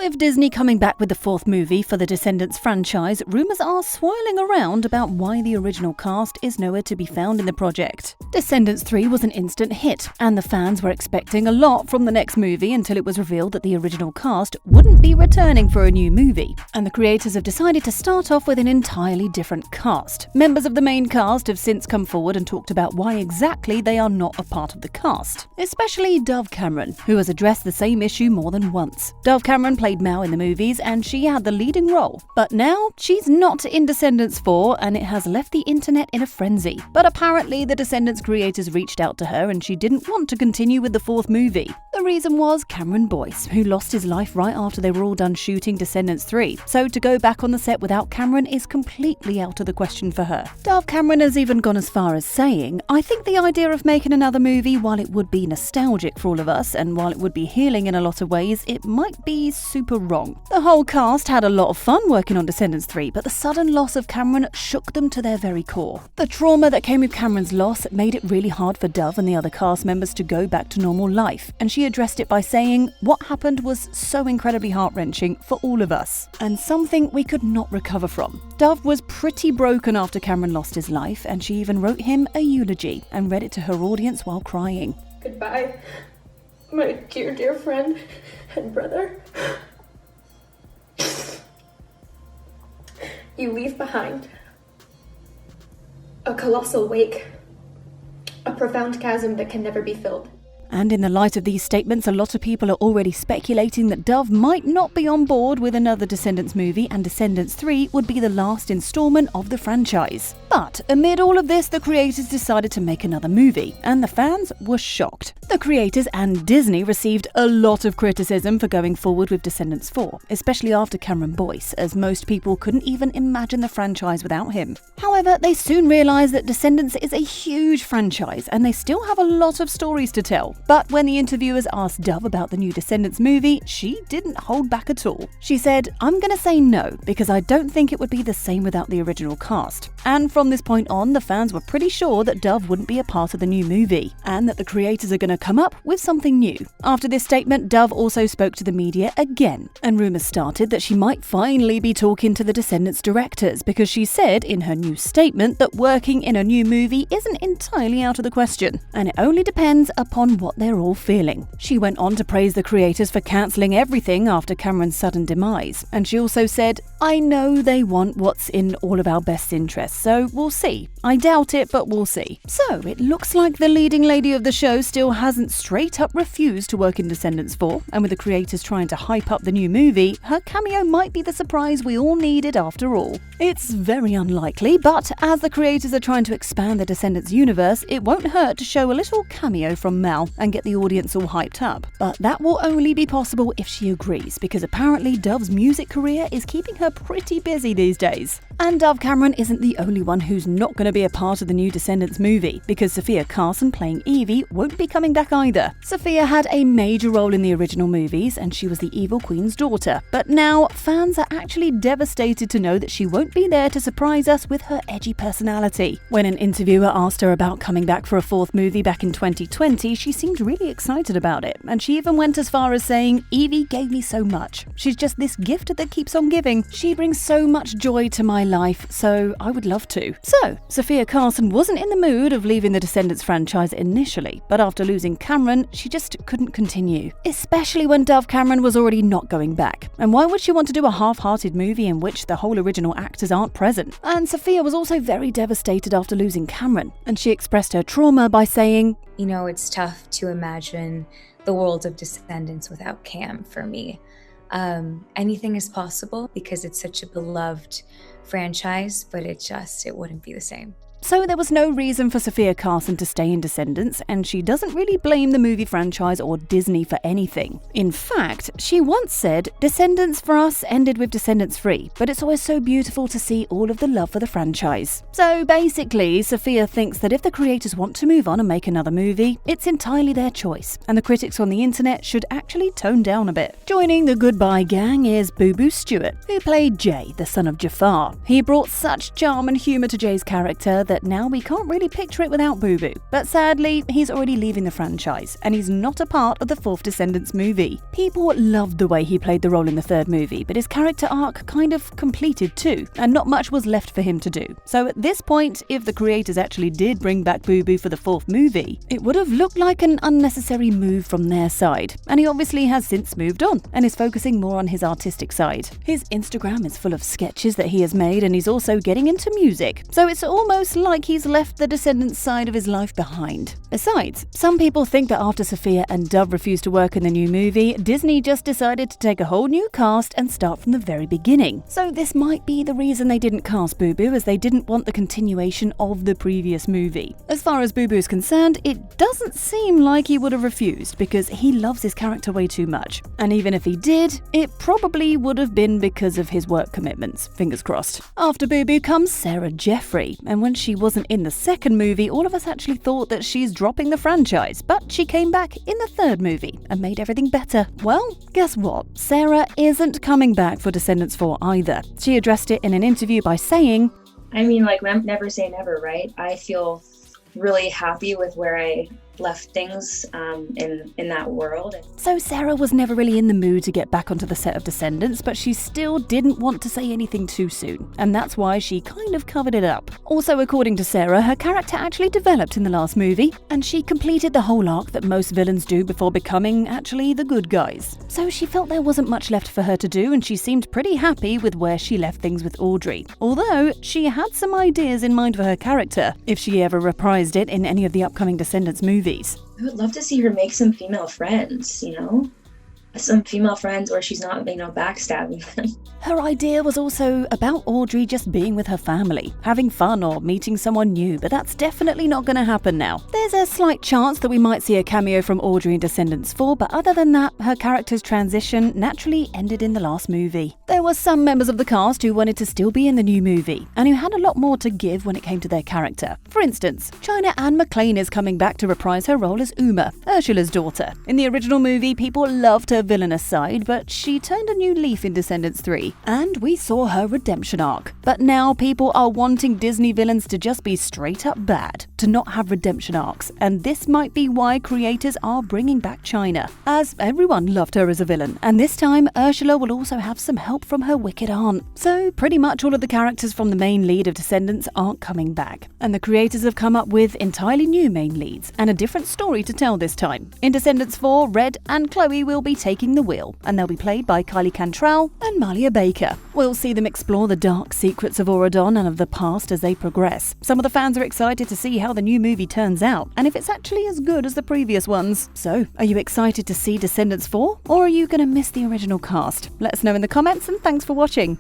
With Disney coming back with the fourth movie for the Descendants franchise, rumours are swirling around about why the original cast is nowhere to be found in the project. Descendants 3 was an instant hit, and the fans were expecting a lot from the next movie until it was revealed that the original cast wouldn't be returning for a new movie. And the creators have decided to start off with an entirely different cast. Members of the main cast have since come forward and talked about why exactly they are not a part of the cast, especially Dove Cameron, who has addressed the same issue more than once. Dove Cameron played Mal in the movies and she had the leading role. But now, she's not in Descendants 4 and it has left the internet in a frenzy. But apparently the Descendants creators reached out to her and she didn't want to continue with the fourth movie. The reason was Cameron Boyce, who lost his life right after they were all done shooting Descendants 3. So to go back on the set without Cameron is completely out of the question for her. Dove Cameron has even gone as far as saying, "I think the idea of making another movie, while it would be nostalgic for all of us and while it would be healing in a lot of ways, it might be super wrong." The whole cast had a lot of fun working on Descendants 3, but the sudden loss of Cameron shook them to their very core. The trauma that came with Cameron's loss made it really hard for Dove and the other cast members to go back to normal life, and she addressed it by saying, "What happened was so incredibly heart-wrenching for all of us, and something we could not recover from." Dove was pretty broken after Cameron lost his life, and she even wrote him a eulogy and read it to her audience while crying. "Goodbye, my dear, dear friend and brother. You leave behind a colossal wake, a profound chasm that can never be filled." And in the light of these statements, a lot of people are already speculating that Dove might not be on board with another Descendants movie, and Descendants 3 would be the last installment of the franchise. But amid all of this, the creators decided to make another movie, and the fans were shocked. The creators and Disney received a lot of criticism for going forward with Descendants 4, especially after Cameron Boyce, as most people couldn't even imagine the franchise without him. However, they soon realised that Descendants is a huge franchise, and they still have a lot of stories to tell. But when the interviewers asked Dove about the new Descendants movie, she didn't hold back at all. She said, "I'm gonna say no, because I don't think it would be the same without the original cast." And from this point on, the fans were pretty sure that Dove wouldn't be a part of the new movie, and that the creators are gonna come up with something new. After this statement, Dove also spoke to the media again, and rumours started that she might finally be talking to the Descendants directors, because she said in her new statement that working in a new movie isn't entirely out of the question, and it only depends upon what they're all feeling. She went on to praise the creators for cancelling everything after Cameron's sudden demise, and she also said, "I know they want what's in all of our best interests, so we'll see. I doubt it, but we'll see." So it looks like the leading lady of the show still hasn't straight up refused to work in Descendants 4, and with the creators trying to hype up the new movie, her cameo might be the surprise we all needed after all. It's very unlikely, but as the creators are trying to expand the Descendants universe, it won't hurt to show a little cameo from Mal and get the audience all hyped up. But that will only be possible if she agrees, because apparently Dove's music career is keeping her pretty busy these days. And Dove Cameron isn't the only one who's not going to be a part of the new Descendants movie, because Sophia Carson playing Evie won't be coming back either. Sophia had a major role in the original movies, and she was the evil queen's daughter. But now, fans are actually devastated to know that she won't be there to surprise us with her edgy personality. When an interviewer asked her about coming back for a fourth movie back in 2020, she seemed really excited about it, and she even went as far as saying, "Evie gave me so much. She's just this gift that keeps on giving. She brings so much joy to my life, so I would love to." So, Sophia Carson wasn't in the mood of leaving the Descendants franchise initially, but after losing Cameron, she just couldn't continue. Especially when Dove Cameron was already not going back. And why would she want to do a half-hearted movie in which the whole original actors aren't present? And Sophia was also very devastated after losing Cameron, and she expressed her trauma by saying, "You know, it's tough to imagine the world of Descendants without Cam for me. Anything is possible because it's such a beloved franchise, but it wouldn't be the same." So there was no reason for Sophia Carson to stay in Descendants, and she doesn't really blame the movie franchise or Disney for anything. In fact, she once said, "Descendants for us ended with Descendants 3, but it's always so beautiful to see all of the love for the franchise." So basically, Sophia thinks that if the creators want to move on and make another movie, it's entirely their choice, and the critics on the internet should actually tone down a bit. Joining the goodbye gang is Booboo Stewart, who played Jay, the son of Jafar. He brought such charm and humour to Jay's character that now we can't really picture it without Booboo. But sadly, he's already leaving the franchise, and he's not a part of the fourth Descendants movie. People loved the way he played the role in the third movie, but his character arc kind of completed too, and not much was left for him to do. So at this point, if the creators actually did bring back Booboo for the fourth movie, it would have looked like an unnecessary move from their side. And he obviously has since moved on, and is focusing more on his artistic side. His Instagram is full of sketches that he has made, and he's also getting into music, so it's almost like he's left the Descendants side of his life behind. Besides, some people think that after Sophia and Dove refused to work in the new movie, Disney just decided to take a whole new cast and start from the very beginning. So this might be the reason they didn't cast Booboo, as they didn't want the continuation of the previous movie. As far as Booboo is concerned, it doesn't seem like he would have refused, because he loves his character way too much. And even if he did, it probably would have been because of his work commitments, fingers crossed. After Booboo comes Sarah Jeffrey, and when she wasn't in the second movie, all of us actually thought that she's dropping the franchise, but she came back in the third movie and made everything better. Well, guess what? Sarah isn't coming back for Descendants 4 either. She addressed it in an interview by saying, I mean, like, never say never, right? I feel really happy with where I left things in that world. So Sarah was never really in the mood to get back onto the set of Descendants, but she still didn't want to say anything too soon, and that's why she kind of covered it up. Also, according to Sarah, her character actually developed in the last movie, and she completed the whole arc that most villains do before becoming actually the good guys. So she felt there wasn't much left for her to do, and she seemed pretty happy with where she left things with Audrey. Although, she had some ideas in mind for her character, if she ever reprised it in any of the upcoming Descendants movies. I would love to see her make some female friends, you know? Some female friends where she's not, backstabbing them. Her idea was also about Audrey just being with her family, having fun or meeting someone new, but that's definitely not going to happen now. There's a slight chance that we might see a cameo from Audrey in Descendants 4, but other than that, her character's transition naturally ended in the last movie. There were some members of the cast who wanted to still be in the new movie, and who had a lot more to give when it came to their character. For instance, China Anne McClain is coming back to reprise her role as Uma, Ursula's daughter. In the original movie, people loved her villainous side, but she turned a new leaf in Descendants 3, and we saw her redemption arc. But now people are wanting Disney villains to just be straight up bad, to not have redemption arcs, and this might be why creators are bringing back China, as everyone loved her as a villain, and this time Ursula will also have some help from her wicked aunt. So pretty much all of the characters from the main lead of Descendants aren't coming back, and the creators have come up with entirely new main leads, and a different story to tell this time. In Descendants 4, Red and Chloe will be taking the wheel, and they'll be played by Kylie Cantrell and Malia Baker. We'll see them explore the dark secrets of Auradon and of the past as they progress. Some of the fans are excited to see how the new movie turns out, and if it's actually as good as the previous ones. So, are you excited to see Descendants 4, or are you going to miss the original cast? Let us know in the comments, and thanks for watching.